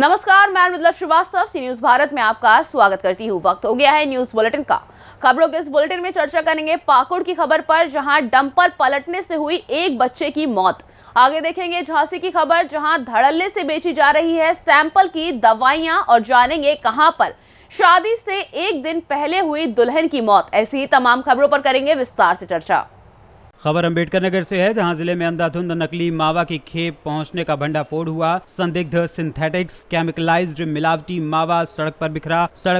नमस्कार, मैं मृदुला श्रीवास्तव सी न्यूज भारत में आपका स्वागत करती हूँ। वक्त हो गया है न्यूज बुलेटिन का। खबरों के इस बुलेटिन में चर्चा करेंगे पाकुड़ की खबर पर, जहां डंपर पलटने से हुई एक बच्चे की मौत। आगे देखेंगे झांसी की खबर, जहां धड़ल्ले से बेची जा रही है सैंपल की दवाइयां, और जानेंगे कहां पर शादी से एक दिन पहले हुई दुल्हन की मौत। ऐसी ही तमाम खबरों पर करेंगे विस्तार से चर्चा। खबर अम्बेडकर नगर से है, जहां जिले में अंधाधुंध नकली मावा की खेप पहुंचने का भंडाफोड़ हुआ। संदिग्ध सिंथेटिक्स केमिकलाइज्ड मिलावटी मावा सड़क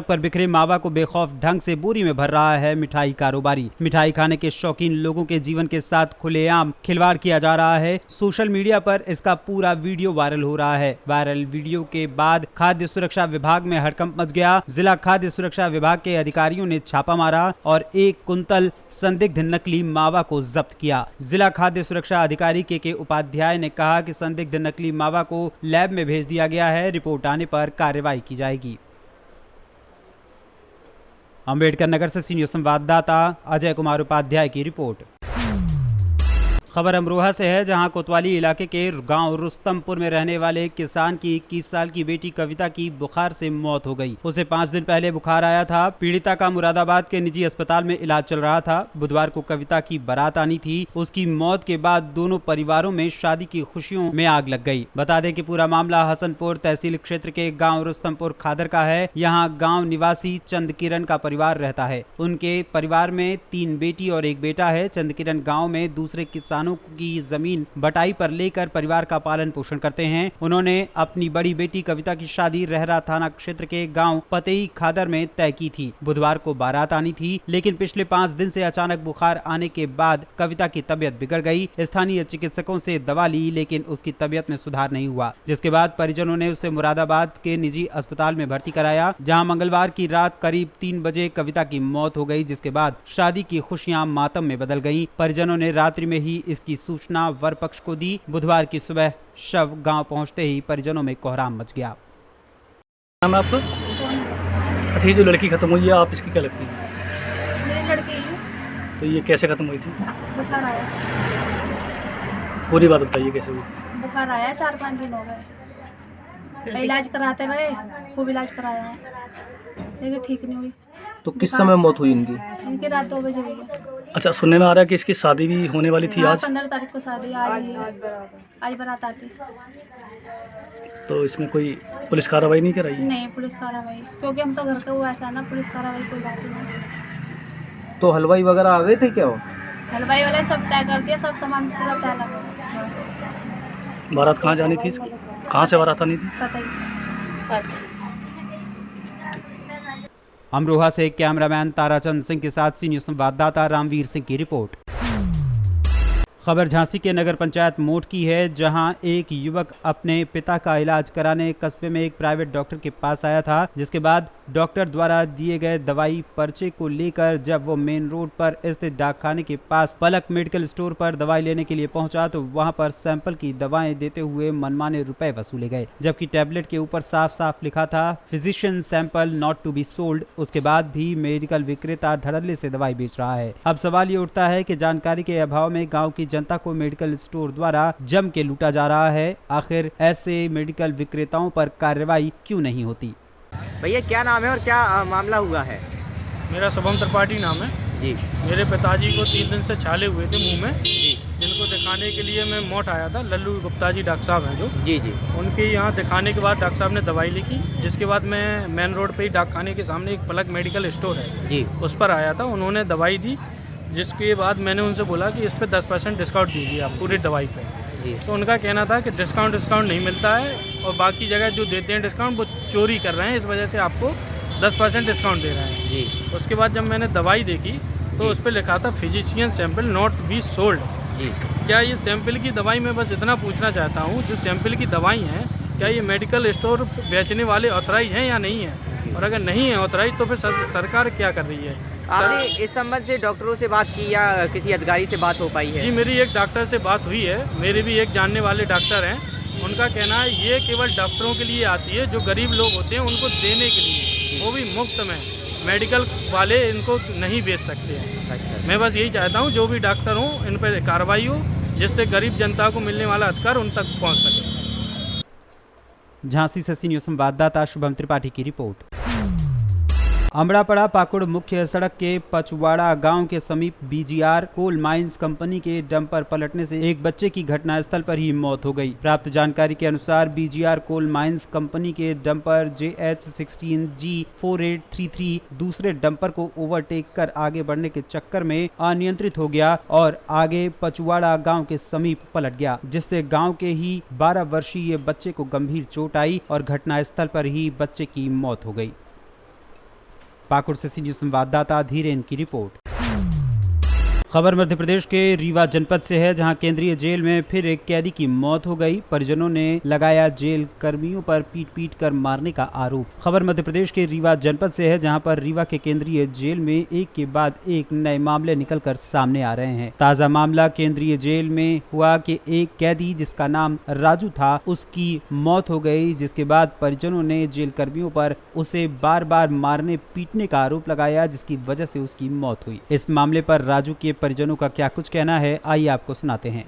पर बिखरे मावा को बेखौफ ढंग से बोरी में भर रहा है मिठाई कारोबारी। मिठाई खाने के शौकीन लोगों के जीवन के साथ खुलेआम खिलवाड़ किया जा रहा है। सोशल मीडिया पर इसका पूरा वीडियो वायरल हो रहा है। वायरल वीडियो के बाद खाद्य सुरक्षा विभाग में हड़कंप मच गया। जिला खाद्य सुरक्षा विभाग के अधिकारियों ने छापा मारा और 1 कुंतल संदिग्ध नकली मावा को जब्त किया। जिला खाद्य सुरक्षा अधिकारी के उपाध्याय ने कहा कि संदिग्ध नकली मावा को लैब में भेज दिया गया है। रिपोर्ट आने पर कार्रवाई की जाएगी। अम्बेडकर नगर से सीनियर संवाददाता अजय कुमार उपाध्याय की रिपोर्ट। खबर अमरोहा से है, जहां कोतवाली इलाके के गांव रुस्तमपुर में रहने वाले किसान की 21 साल की बेटी कविता की बुखार से मौत हो गई। उसे 5 दिन पहले बुखार आया था। पीड़िता का मुरादाबाद के निजी अस्पताल में इलाज चल रहा था। बुधवार को कविता की बारात आनी थी। उसकी मौत के बाद दोनों परिवारों में शादी की खुशियों में आग लग गई। बता दें कि पूरा मामला हसनपुर तहसील क्षेत्र के गाँव रुस्तमपुर खादर का है। यहाँ गाँव निवासी चंदकिरण का परिवार रहता है। उनके परिवार में 3 बेटी और 1 बेटा है। चंदकिरण गाँव में दूसरे किसानों की जमीन बटाई पर लेकर परिवार का पालन पोषण करते हैं। उन्होंने अपनी बड़ी बेटी कविता की शादी रहरा थाना क्षेत्र के गांव पतेई खादर में तय की थी। बुधवार को बारात आनी थी, लेकिन पिछले 5 दिन से अचानक बुखार आने के बाद कविता की तबीयत बिगड़ गई। स्थानीय चिकित्सकों से दवा ली, लेकिन उसकी तबीयत में सुधार नहीं हुआ, जिसके बाद परिजनों ने उसे मुरादाबाद के निजी अस्पताल में भर्ती कराया, जहां मंगलवार की रात करीब 3 बजे कविता की मौत हो गई, जिसके बाद शादी की खुशियां मातम में बदल गईं। परिजनों ने रात्रि में ही इसकी सूचना वर पक्ष को दी। बुधवार की सुबह शव गांव पहुंचते ही परिजनों में कोहराम मच गया। नाम है आपका? अच्छा, ये जो लड़की खत्म हुई है, आप इसकी क्या लगती है? मेरी लड़की है। तो ये कैसे खत्म हुई थी? बुखार आया। पूरी बात बताइए, कैसे हुई थी? बुखार आया, 4-5 दिन हो गए। इलाज कराते रहे, खूब इलाज कराया है, लेकिन ठीक नहीं हुई। तो किस समय मौत हुई इनकी? इनकी रात 2 बजे हुई है। अच्छा, सुनने में आ रहा है कि इसकी शादी भी होने वाली थी आज। 15 तारीख को शादी, आज बारात आती। तो इसमें कोई पुलिस कार्रवाई नहीं कराई? नहीं, पुलिस कार्रवाई, क्योंकि हम तो घर का हुआ ऐसा ना, पुलिस कार्रवाई कोई बात ही नहीं। तो हलवाई वगैरह आ गए थे क्या वो? हलवाई वाले सब तय कर दिया, सब सामान पूरा तय लगा। बारात कहाँ जानी थी इसकी? कहाँ से बारात आनी थी? पता ही। अमरोहा से कैमरामैन ताराचंद सिंह के साथ सीनियर संवाददाता रामवीर सिंह की रिपोर्ट। खबर झांसी के नगर पंचायत मोट की है, जहां एक युवक अपने पिता का इलाज कराने कस्बे में एक प्राइवेट डॉक्टर के पास आया था, जिसके बाद डॉक्टर द्वारा दिए गए दवाई पर्चे को लेकर जब वो मेन रोड पर स्थित डाकखाने के पास पलक मेडिकल स्टोर पर दवाई लेने के लिए पहुंचा, तो वहां पर सैंपल की दवाएं देते हुए मनमाने रुपए वसूले गए, जबकि टैबलेट के ऊपर साफ साफ लिखा था physician sample not to be sold. उसके बाद भी मेडिकल विक्रेता धड़ल्ले से दवाई बेच रहा है। अब सवाल ये उठता है कि जानकारी के अभाव में गाँव की जनता को मेडिकल स्टोर द्वारा जम के लूटा जा रहा है। आखिर ऐसे मेडिकल विक्रेताओं पर कार्रवाई क्यों नहीं होती? भैया क्या नाम है और क्या मामला हुआ है? मेरा शुभम त्रिपाठी नाम है जी। मेरे पिताजी को 3 दिन से छाले हुए थे मुंह में, जी। जिनको दिखाने के लिए मैं मोट आया था। लल्लू गुप्ता जी डॉक्टर साहब हैं जो, जी जी। उनके यहाँ दिखाने के बाद डॉक्टर साहब ने दवाई लिखी, जिसके बाद मैं मेन रोड पे ही डाकखाने के सामने एक पलक मेडिकल स्टोर है जी, उस पर आया था। उन्होंने दवाई दी, जिसके बाद मैंने उनसे बोला कि इस पर 10% डिस्काउंट दीजिए आप पूरी दवाई पे जी। तो उनका कहना था कि डिस्काउंट नहीं मिलता है, और बाकी जगह जो देते हैं डिस्काउंट वो चोरी कर रहे हैं, इस वजह से आपको 10% डिस्काउंट दे रहे हैं जी। उसके बाद जब मैंने दवाई देखी तो उस पर लिखा था physician sample not be sold जी। क्या ये सैंपल की दवाई, मैं बस इतना पूछना चाहता हूँ, जो सैंपल की दवाई हैं क्या ये मेडिकल स्टोर बेचने वाले ऑथराइज हैं या नहीं है? और अगर नहीं है ऑथराइज तो फिर सरकार क्या कर रही है? आपने इस संबंध से डॉक्टरों से बात की या किसी अधिकारी से बात हो पाई है? जी, मेरी एक डॉक्टर से बात हुई है। मेरे भी एक जानने वाले डॉक्टर हैं, उनका कहना है ये केवल डॉक्टरों के लिए आती है, जो गरीब लोग होते हैं उनको देने के लिए, वो भी मुफ्त में। मेडिकल वाले इनको नहीं बेच सकते हैं। अच्छा। मैं बस यही चाहता हूँ जो भी डॉक्टर हों इन पर कार्रवाई हो, जिससे गरीब जनता को मिलने वाला अधिकार उन तक पहुँच सके। झांसी से सी न्यूज़ संवाददाता शुभम त्रिपाठी की रिपोर्ट। अमड़ापड़ा पाकुड़ मुख्य सड़क के पचवाड़ा गांव के समीप बीजीआर कोल माइंस कंपनी के डंपर पलटने से एक बच्चे की घटनास्थल पर ही मौत हो गई। प्राप्त जानकारी के अनुसार बीजीआर कोल माइंस कंपनी के डंपर JH16G4833 दूसरे डंपर को ओवरटेक कर आगे बढ़ने के चक्कर में अनियंत्रित हो गया और आगे पचवाड़ा गांव के समीप पलट गया, जिससे गांव के ही 12 वर्षीय बच्चे को गंभीर चोट आई और घटनास्थल पर ही बच्चे की मौत हो गई। पाकुड़ से सी न्यूज़ संवाददाता धीरेन की रिपोर्ट। खबर मध्य प्रदेश के रीवा जनपद से है, जहां केंद्रीय जेल में फिर एक कैदी की मौत हो गई। परिजनों ने लगाया जेल कर्मियों पर पीट पीट कर मारने का आरोप। खबर मध्य प्रदेश के रीवा जनपद से है, जहां पर रीवा के केंद्रीय जेल में एक के बाद एक नए मामले निकलकर सामने आ रहे हैं। ताजा मामला केंद्रीय जेल में हुआ कि एक कैदी जिसका नाम राजू था, उसकी मौत हो गई, जिसके बाद परिजनों ने जेल कर्मियों पर उसे बार बार मारने पीटने का आरोप लगाया, जिसकी वजह से उसकी मौत हुई। इस मामले पर राजू के परिजनों का क्या कुछ कहना है, आइए आपको सुनाते हैं।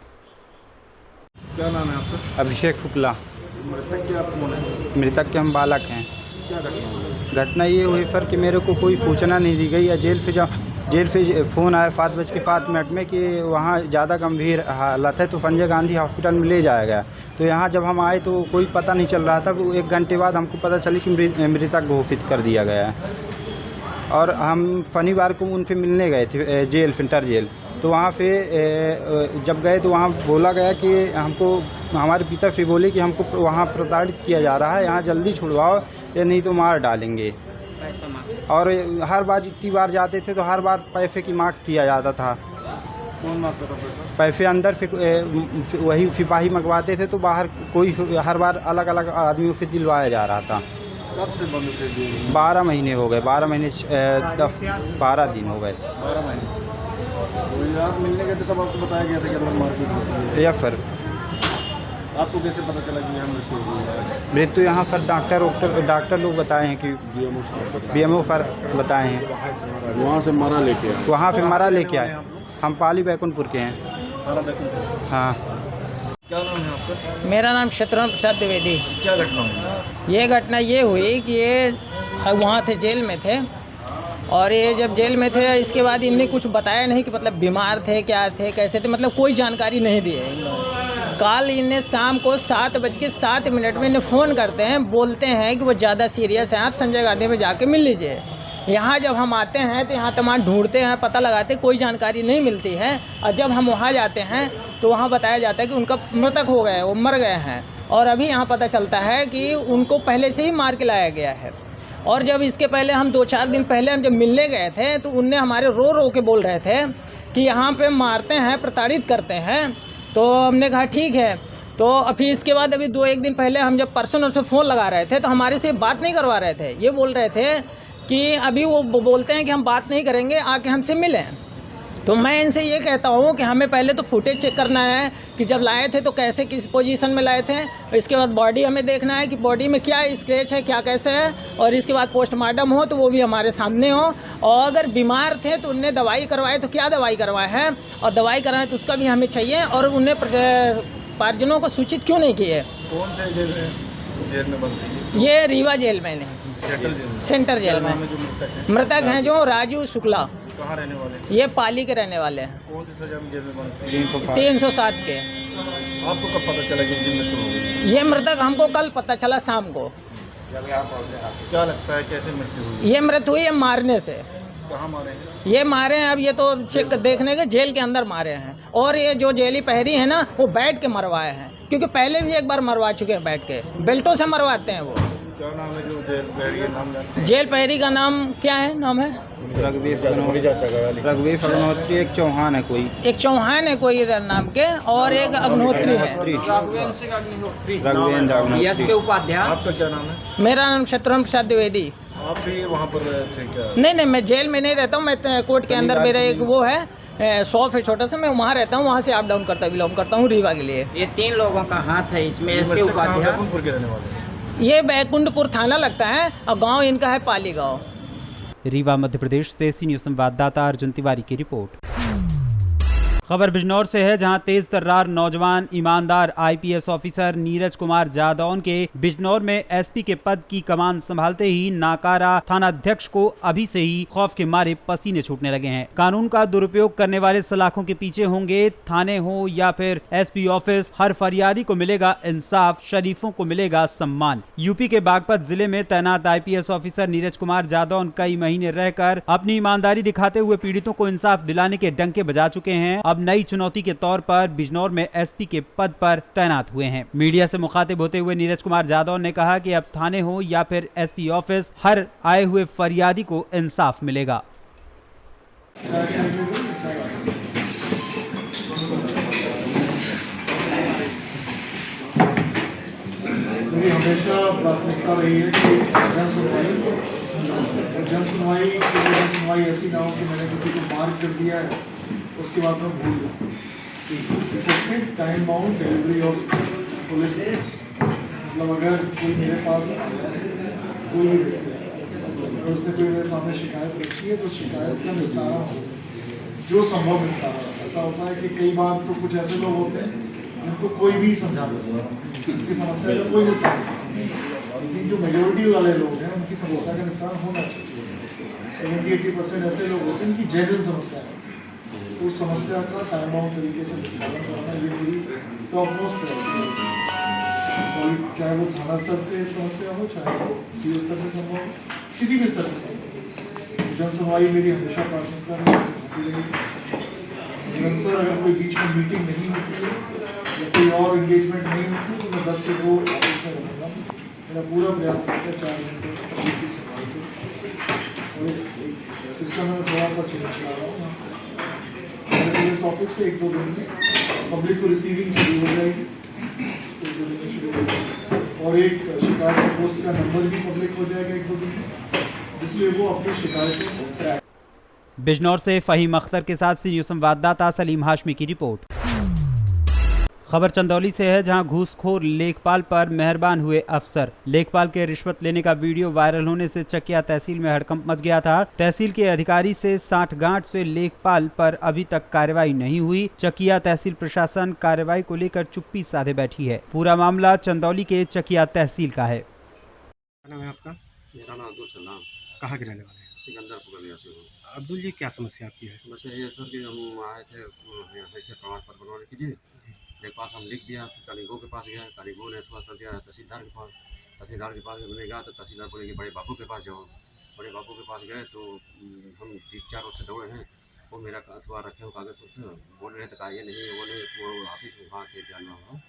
क्या नाम है आपका? अभिषेक शुक्ला। मृतक के आप कौन हैं? मृतक के हम बालक हैं। क्या घटना हुई? घटना ये हुई सर कि मेरे को कोई सूचना नहीं दी गई या जेल से फ़ोन आया 7:05 में कि वहाँ ज़्यादा गंभीर हालत है तो संजय गांधी हॉस्पिटल में ले जाया गया। तो यहाँ जब हम आए तो कोई पता नहीं चल रहा था। वो 1 घंटे बाद हमको पता चली कि मृतक घोषित कर दिया गया है। और हम शनिवार को उनसे मिलने गए थे जेल सेंटर जेल। तो वहाँ पे जब गए तो वहाँ बोला गया कि हमको हमारे पिता से बोले कि हमको वहाँ प्रताड़ित किया जा रहा है, यहाँ जल्दी छुड़वाओ या नहीं तो मार डालेंगे। और हर बार जितनी बार जाते थे तो हर बार पैसे की मांग किया जाता था। कौन मांगता था पैसा? पैसे अंदर से वही सिपाही मंगवाते थे तो बाहर कोई हर बार अलग अलग आदमियों से दिलवाया जा रहा था। कब से बंद थे जेल? 12 महीने हो गए। 12 महीने 12 दिन हो गए। 12 महीने। तो आप मिलने गए थे तब आपको बताया गया था कि अंदर मारपीट होती है? या सर आपको कैसे पता चला कि यहाँ मृत्यु हुई है? मृत्यु यहाँ सर डॉक्टर लोग बताए हैं कि BMO सर बताए हैं। वहाँ से मरा लेके आए? वहाँ से मरा लेके आए। हम पाली बैकुंठपुर के हैं। हाँ। क्या नाम है आपका? मेरा नाम शत्रुघ्न प्रसाद द्विवेदी। क्या घटना हुई? ये घटना ये हुई कि ये वहाँ थे, जेल में थे, और ये जब जेल में थे इसके बाद इनने कुछ बताया नहीं कि मतलब बीमार थे, क्या थे, कैसे थे, मतलब कोई जानकारी नहीं दी है इन लोगों। कल इन्हें शाम को 7:07 में इन्हें फ़ोन करते हैं, बोलते हैं कि वो ज़्यादा सीरियस हैं, आप संजय गांधी में जाके मिल लीजिए। यहाँ जब हम आते हैं तो यहाँ तमाम ढूंढते हैं, पता लगाते, कोई जानकारी नहीं मिलती है। और जब हम वहाँ जाते हैं तो वहाँ बताया जाता है कि उनका मृतक हो गए, वो मर गए हैं। और अभी यहाँ पता चलता है कि उनको पहले से ही मार के लाया गया है। और जब इसके पहले हम 2-4 दिन पहले हम जब मिलने गए थे तो उनने हमारे रो के बोल रहे थे कि यहाँ पे मारते हैं, प्रताड़ित करते हैं। तो हमने कहा ठीक है। तो अभी इसके बाद अभी 2-1 दिन पहले हम जब पर्सनल से फ़ोन लगा रहे थे तो हमारे से बात नहीं करवा रहे थे। ये बोल रहे थे कि अभी वो बोलते हैं कि हम बात नहीं करेंगे, आके हमसे मिलें। तो मैं इनसे ये कहता हूँ कि हमें पहले तो फुटेज चेक करना है कि जब लाए थे तो कैसे, किस पोजीशन में लाए थे। इसके बाद बॉडी हमें देखना है कि बॉडी में क्या स्क्रैच है, क्या कैसे है। और इसके बाद पोस्टमार्टम हो तो वो भी हमारे सामने हो। और अगर बीमार थे तो उनने दवाई करवाए तो क्या दवाई करवाए है, और दवाई कराएं तो उसका भी हमें चाहिए। और उन्हें परिजनों को सूचित क्यों नहीं किए। कौन से जेल में बंद थी? ये रीवा जेल में नहीं, सेंटर जेल में। मृतक हैं जो राजू शुक्ला। कहाँ रहने वाले? ये पाली के रहने वाले हैं। कौन सी सजा में जेल में बंद थे? 307 के। आपको कब पता चला कि इनकी मृत्यु हो गई? ये मृतक हमको कल पता चला शाम को। क्या लगता है कैसे मृत्यु हुई? ये मृत्यु हुई है मारने से। कहाँ मारे हैं? ये मारे हैं, अब ये तो चेक देखने के, जेल के अंदर मारे हैं। और ये जो जेली पहरी है ना, वो बैठ के मरवाए हैं, क्योंकि पहले भी एक बार मरवा चुके हैं बैठ के, बेल्टों से मरवाते हैं वो। क्या नाम है जो जेल पहरी का नाम जानते हैं? जेल पहरी का नाम क्या है? नाम है रघुवीर अग्निहोत्री। एक चौहान है कोई, एक चौहान है कोई नाम के, और एक अग्निहोत्री है। रघुवेंद्र यश के उपाध्याय। आपका क्या नाम है? मेरा नाम शत्रुघ्न प्रसाद द्विवेदी। आप भी वहाँ पर रहे थे क्या? नहीं, मैं जेल में नहीं रहता हूँ। मैं कोर्ट के अंदर मेरा एक वो है शॉप है छोटा सा, मैं वहाँ रहता हूँ। वहाँ से अप डाउन बिलोंग करता हूँ रीवा के लिए। ये 3 लोगों का हाथ है इसमें। इसके उपाध्याय बैकुंठपुर के रहने वाले? ये बैकुंठपुर थाना लगता है और गांव इनका है पाली गांव। रीवा मध्य प्रदेश से सी न्यूज़ संवाददाता अर्जुन तिवारी की रिपोर्ट। खबर बिजनौर से है, जहां तेज तर्रार नौजवान ईमानदार आईपीएस ऑफिसर नीरज कुमार जादौन के बिजनौर में एसपी के पद की कमान संभालते ही नाकारा थानाध्यक्ष को अभी से ही खौफ के मारे पसीने छूटने लगे हैं। कानून का दुरुपयोग करने वाले सलाखों के पीछे होंगे। थाने हो या फिर एसपी ऑफिस, हर फरियादी को मिलेगा इंसाफ, शरीफों को मिलेगा सम्मान। यूपी के बागपत जिले में तैनात आईपीएस ऑफिसर नीरज कुमार जादौन कई महीने रहकर अपनी ईमानदारी दिखाते हुए पीड़ितों को इंसाफ दिलाने के डंके बजा चुके हैं। अब नई चुनौती के तौर पर बिजनौर में एसपी के पद पर तैनात हुए हैं। मीडिया से मुखातिब होते हुए नीरज कुमार जादौन ने कहा कि अब थाने हो या फिर एसपी ऑफिस, हर आए हुए फरियादी को इंसाफ मिलेगा। मेरी हमेशा प्राथमिकता रही है कि जन सुनवाई ऐसी ना हो कि मैंने किसी को मार कर दिया है उसके बाद मैं भूल जाऊँ। Effective time bound delivery of police, मतलब अगर कोई मेरे पास आया कोई भी व्यक्ति अगर उसने कोई मेरे सामने शिकायत रखी है तो शिकायत का निस्तारा हो, जो संभव निस्तारा। ऐसा होता है कि कई बार तो कुछ ऐसे लोग होते हैं जिनको कोई भी समझा नहीं सकता, उनकी समस्या का कोई निस्तारा नहीं, लेकिन जो मेजोरिटी वाले लोग हैं उनकी समस्या का निस्तारा होना चाहिए। 70-80% ऐसे लोग होते हैं जिनकी जेन्युइन समस्या है, उस समस्या का टाइम बाउंड तरीके से निस्तारण करना ये मेरी टॉप मोस्ट प्रायोरिटी है। चाहे वो थाना स्तर से समस्या हो, चाहे वो सीओ स्तर से संभव हो, किसी भी स्तर से संभव। जन सुनवाई मेरी हमेशा प्राथमिकता रही। निरंतर अगर कोई बीच में मीटिंग नहीं होती है या कोई और एंगेजमेंट नहीं होती तो मैं 10 से 2 ऑफिस में रहूँगा। मेरा पूरा प्रयास रहता है 4 घंटे पब्लिक की सुनवाई को, और एक सिस्टम में थोड़ा सा चेंज ला रहा हूँ। पुलिस ऑफिस से 1-2 दिन में पब्लिक को रिसीविंग शुरू हो जाएगी, 1-2 दिन में शुरू हो जाएगी, और एक शिकायत पोस्ट का नंबर भी पब्लिक हो जाएगा 1-2 दिन में, जिससे वो अपनी शिकायतों को ट्रैक। बिजनौर से फहीम अख्तर के साथ सी न्यूज़ संवाददाता सलीम हाशमी की रिपोर्ट। खबर चंदौली से है, जहां घूसखोर लेखपाल पर मेहरबान हुए अफसर। लेखपाल के रिश्वत लेने का वीडियो वायरल होने से चकिया तहसील में हड़कंप मच गया था। तहसील के अधिकारी से सांठगांठ से लेखपाल पर अभी तक कार्रवाई नहीं हुई। चकिया तहसील प्रशासन कार्रवाई को लेकर चुप्पी साधे बैठी है। पूरा मामला चंदौली के चकिया तहसील का है। क्या नाम है आपका? मेरा नाम अब्दुल सलाम। कहाँ के रहने वाले हैं? सिकंदरपुर निवासी हूँ। अब्दुल जी, क्या समस्या आपकी है? समस्या ये सर कि हम आए थे ऐसे प्रमाण पत्र बनवाने के लिए, लेखपाल हम लिख दिया, फिर कालीगो के पास गया, कालीगो ने अथवा कर दिया तहसीलदार के पास। तहसीलदार के पास मैंने गया तो तहसीलदार बोले कि बड़े बाबू के पास जाओ। बड़े बाबू के पास गए तो हम 3-4 रोज से दौड़े हैं, वो मेरा अथवा रखे हो कागज पत्र, बोल रहे थे कहा ये नहीं वो नहीं, वो ऑफिस में वहाँ थे जानना हो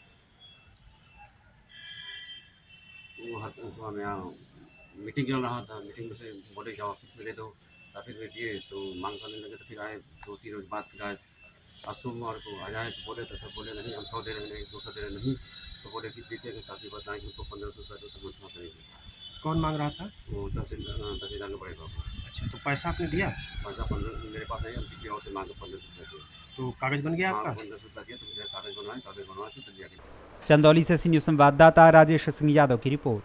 वो हर अथवा में मीटिंग चल रहा था। मीटिंग में से बोले कि ऑफिस में ले दो, ऑफिस में दिए तो मांग करने लगे। तो फिर आए 2-3 रोज बाद फिर आए, आज सोमवार को आ जाए तो बोले तो सब बोले नहीं हम 100 दे रहे नहीं, 200 दे रहे नहीं। तो बोले कि देखिए काफ़ी बताएं कि उनको 1500 रुपये दो तो उतना करेंगे। कौन मांग रहा था? वो तहसीलदार के बड़े बाबू। अच्छा, तो पैसा आपने दिया? पैसा 15 मेरे पास नहीं, हम किसी और से मांग 1500 रुपये दिए। तो कागज बन गया आपका? 1500 रुपये दिया तो मुझे कागज बनवा के तो दिया। चंदौली से सी न्यूज़ संवाददाता राजेश सिंह यादव की रिपोर्ट।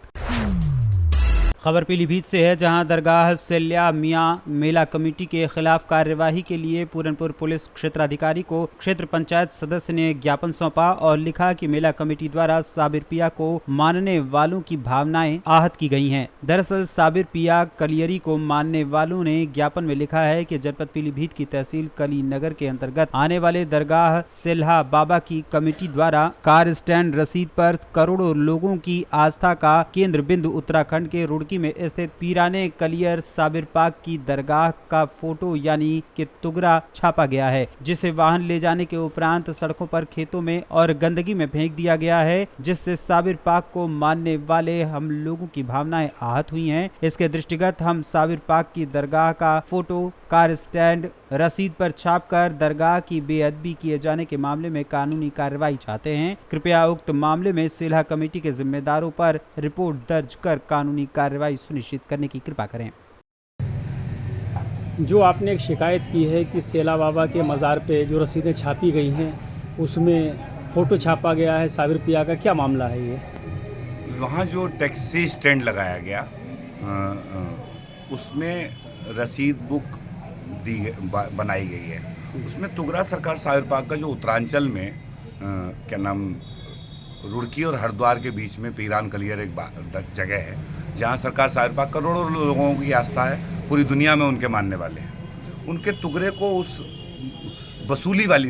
खबर पीलीभीत से है, जहां दरगाह सिल्या मियां मेला कमेटी के खिलाफ कार्यवाही के लिए पूरनपुर पुलिस क्षेत्राधिकारी को क्षेत्र पंचायत सदस्य ने ज्ञापन सौंपा और लिखा कि मेला कमेटी द्वारा साबिर पिया को मानने वालों की भावनाएं आहत की गई हैं। दरअसल साबिर पिया कलियरी को मानने वालों ने ज्ञापन में लिखा है कि जनपद पीलीभीत की तहसील कली नगर के अंतर्गत आने वाले दरगाह सिल्हा बाबा की कमेटी द्वारा कार स्टैंड रसीद पर करोड़ों लोगों की आस्था का केंद्र बिंदु उत्तराखंड के रुड़की में स्थित पीराने कलियर साबिर पाक की दरगाह का फोटो यानी कि तुगरा छापा गया है, जिसे वाहन ले जाने के उपरांत सड़कों पर, खेतों में और गंदगी में फेंक दिया गया है, जिससे साबिर पाक को मानने वाले हम लोगों की भावनाएं आहत हुई हैं। इसके दृष्टिगत हम साबिर पाक की दरगाह का फोटो कार स्टैंड रसीद पर छापकर दरगाह की बेअदबी किए जाने के मामले में कानूनी कार्रवाई चाहते हैं। कृपया उक्त मामले में सिल्हा कमेटी के जिम्मेदारों पर रिपोर्ट दर्ज कर कानूनी कार्रवाई सुनिश्चित करने की कृपा करें। जो आपने एक शिकायत की है कि सेला बाबा के मज़ार पे जो रसीदें छापी गई हैं उसमें फ़ोटो छापा गया है साबिर पिया का, क्या मामला है ये? वहाँ जो टैक्सी स्टैंड लगाया गया उसमें रसीद बुक बनाई गई है उसमें तुगरा सरकार सागर पार्क का जो उत्तरांचल में क्या नाम रुड़की और हरिद्वार के बीच में पीरान कलियर एक जगह है जहाँ सरकार सागर पार्क करोड़ों लोगों की आस्था है, पूरी दुनिया में उनके मानने वाले हैं। उनके तुगरे को उस वसूली वाली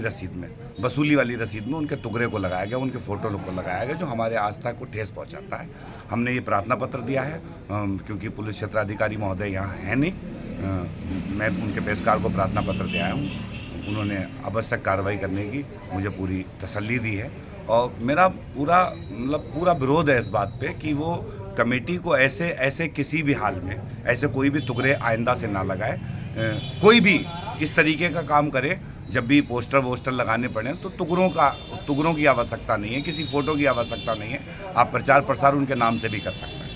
रसीद में उनके तुगरे को लगाया गया, उनके फ़ोटो को लगाया गया, जो हमारे आस्था को ठेस पहुंचाता है। हमने ये प्रार्थना पत्र दिया है क्योंकि पुलिस क्षेत्राधिकारी महोदय यहाँ है नहीं, मैं उनके पेशकार को प्रार्थना पत्र दे आया हूँ। उन्होंने आवश्यक कार्रवाई करने की मुझे पूरी तसल्ली दी है और मेरा पूरा विरोध है इस बात पे कि वो कमेटी को ऐसे किसी भी हाल में ऐसे कोई भी तुगरे आइंदा से ना लगाए। कोई भी इस तरीके का काम करे, जब भी पोस्टर वोस्टर लगाने पड़े तो तुगरों की आवश्यकता नहीं है, किसी फ़ोटो की आवश्यकता नहीं है। आप प्रचार प्रसार उनके नाम से भी कर सकते हैं।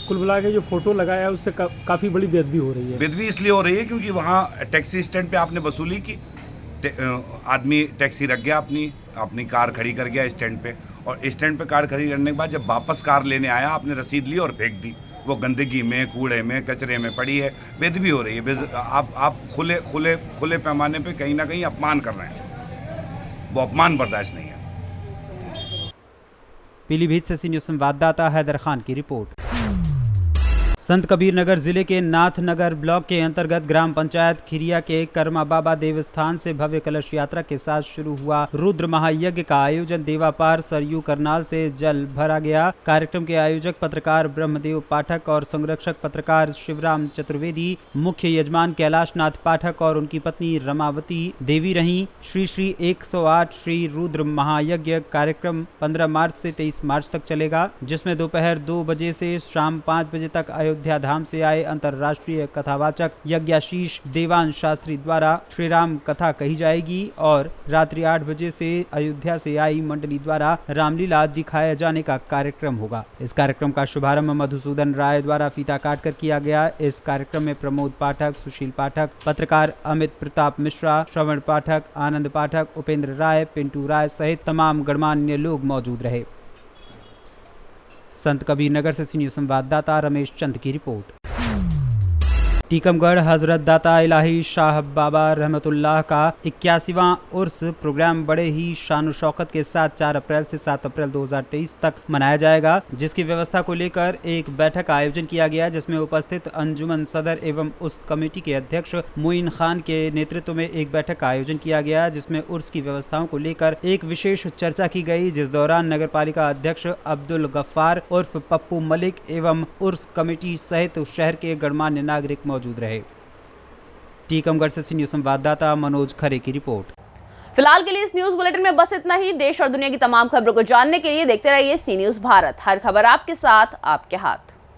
कुल मिला के जो फोटो लगाया है उससे काफ़ी बड़ी बेदबी हो रही है। बेदबी इसलिए हो रही है क्योंकि वहाँ टैक्सी स्टैंड पे आपने वसूली की, आदमी टैक्सी रख गया, अपनी कार खड़ी कर गया स्टैंड पे, और स्टैंड पे कार खड़ी करने के बाद जब वापस कार लेने आया आपने रसीद ली और फेंक दी। वो गंदगी में, कूड़े में, कचरे में पड़ी है, बेदबी हो रही है। आप खुले पैमाने पे कहीं ना कहीं अपमान कर रहे हैं, वो अपमान बर्दाश्त नहीं है। पीलीभीत से सी न्यूज़ संवाददाता हैदर खान की रिपोर्ट। संत कबीर नगर जिले के नाथनगर ब्लॉक के अंतर्गत ग्राम पंचायत खिरिया के कर्मा बाबा देवस्थान से भव्य कलश यात्रा के साथ शुरू हुआ रुद्र महायज्ञ का आयोजन देवापार सरयू करनाल से जल भरा गया। कार्यक्रम के आयोजक पत्रकार ब्रह्मदेव पाठक और संरक्षक पत्रकार शिवराम चतुर्वेदी, मुख्य यजमान कैलाश नाथ पाठक और उनकी पत्नी रमावती देवी रहीं। श्री 108 श्री रुद्र महायज्ञ कार्यक्रम 15 मार्च से 23 मार्च तक चलेगा, जिसमें दोपहर 2 बजे से शाम 5 बजे तक अयोध्या धाम से आए अंतर्राष्ट्रीय कथावाचक यज्ञाशीष देवांश शास्त्री द्वारा श्री राम कथा कही जाएगी और रात्रि 8 बजे से अयोध्या से आई मंडली द्वारा रामलीला दिखाए जाने का कार्यक्रम होगा। इस कार्यक्रम का शुभारंभ मधुसूदन राय द्वारा फीता काटकर किया गया। इस कार्यक्रम में प्रमोद पाठक, सुशील पाठक, पत्रकार अमित प्रताप मिश्रा, श्रवण पाठक, आनंद पाठक, उपेंद्र राय, पिंटू राय सहित तमाम गणमान्य लोग मौजूद रहे। संत कबीर नगर से सी न्यूज़ संवाददाता रमेश चंद की रिपोर्ट। टीकमगढ़ हजरत दाता इलाही शाह बाबा रहमतुल्लाह का 81वां उर्स प्रोग्राम बड़े ही शान शौकत के साथ 4 अप्रैल से 7 अप्रैल 2023 तक मनाया जाएगा, जिसकी व्यवस्था को लेकर एक बैठक का आयोजन किया गया, जिसमें उपस्थित अंजुमन सदर एवं उस कमेटी के अध्यक्ष मोइन खान के नेतृत्व में एक बैठक का आयोजन किया गया, जिसमें उर्स की व्यवस्थाओं को लेकर एक विशेष चर्चा की गई, जिस दौरान नगर पालिका अध्यक्ष अब्दुल गफ्फार उर्फ पप्पू मलिक एवं उर्स कमेटी सहित शहर के गणमान्य नागरिक मौजूद रहे। टीकमगढ़ से सी न्यूज़ संवाददाता मनोज खरे की रिपोर्ट। फिलहाल के लिए इस न्यूज बुलेटिन में बस इतना ही। देश और दुनिया की तमाम खबरों को जानने के लिए देखते रहिए सी न्यूज़ भारत। हर खबर आपके साथ, आपके हाथ।